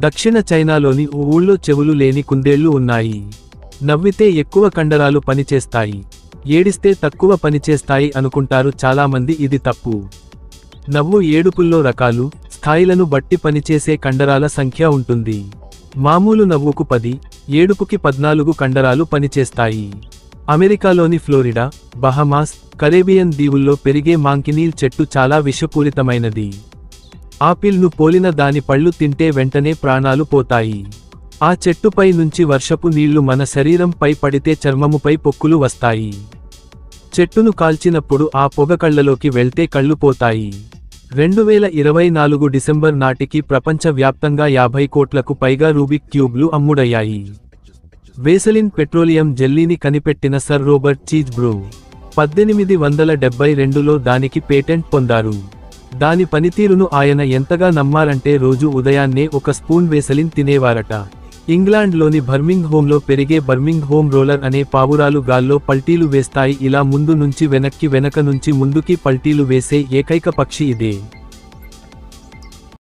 దక్షిణ చైనాలోని ఓ ఊళ్ళో చెవులు లేని కుందేళ్లు ఉన్నాయి. నవ్వితే ఎక్కువ కండరాలు పనిచేస్తాయి, ఏడిస్తే తక్కువ పనిచేస్తాయి అనుకుంటారు చాలామంది. ఇది తప్పు. నవ్వు ఏడుపుల్లో రకాలు, స్థాయిలను బట్టి పనిచేసే కండరాల సంఖ్య ఉంటుంది. మామూలు నవ్వుకు 10, ఏడుపుకి 14 కండరాలు పనిచేస్తాయి. అమెరికాలోని ఫ్లోరిడా, బహమాస్, కరేబియన్ దీవుల్లో పెరిగే మాంకినీల్ చెట్టు చాలా విషపూరితమైనది. ఆపిల్ను పోలిన దాని పళ్ళు తింటే వెంటనే ప్రాణాలు పోతాయి. ఆ చెట్టుపై నుంచి వర్షపు నీళ్లు మన శరీరంపై పడితే చర్మముపై పొక్కులు వస్తాయి. చెట్టును కాల్చినప్పుడు ఆ పొగ కళ్ళలోకి వెళ్తే కళ్ళు పోతాయి. 2024 డిసెంబర్ నాటికి ప్రపంచ వ్యాప్తంగా 50 కోట్లకు పైగా రూబిక్ క్యూబ్లు అమ్ముడయ్యాయి. వేసలిన్ పెట్రోలియం జెల్లీని కనిపెట్టిన సర్ రోబర్ట్ చీజ్బ్రూ 1872లో దానికి పేటెంట్ పొందారు. దాని పనితీరును ఆయన ఎంతగా నమ్మారంటే రోజు ఉదయాన్నే ఒక స్పూన్ వేసలిన్ తినేవారట. ఇంగ్లాండ్లోని బర్మింగ్ హోంలో పెరిగే బర్మింగ్ హోమ్ రోలర్ అనే పావురాలు గాల్లో పల్టీలు వేస్తాయి. ఇలా ముందు నుంచి వెనక్కి, వెనక నుంచి ముందుకి పల్టీలు వేసే ఏకైక పక్షి ఇదే.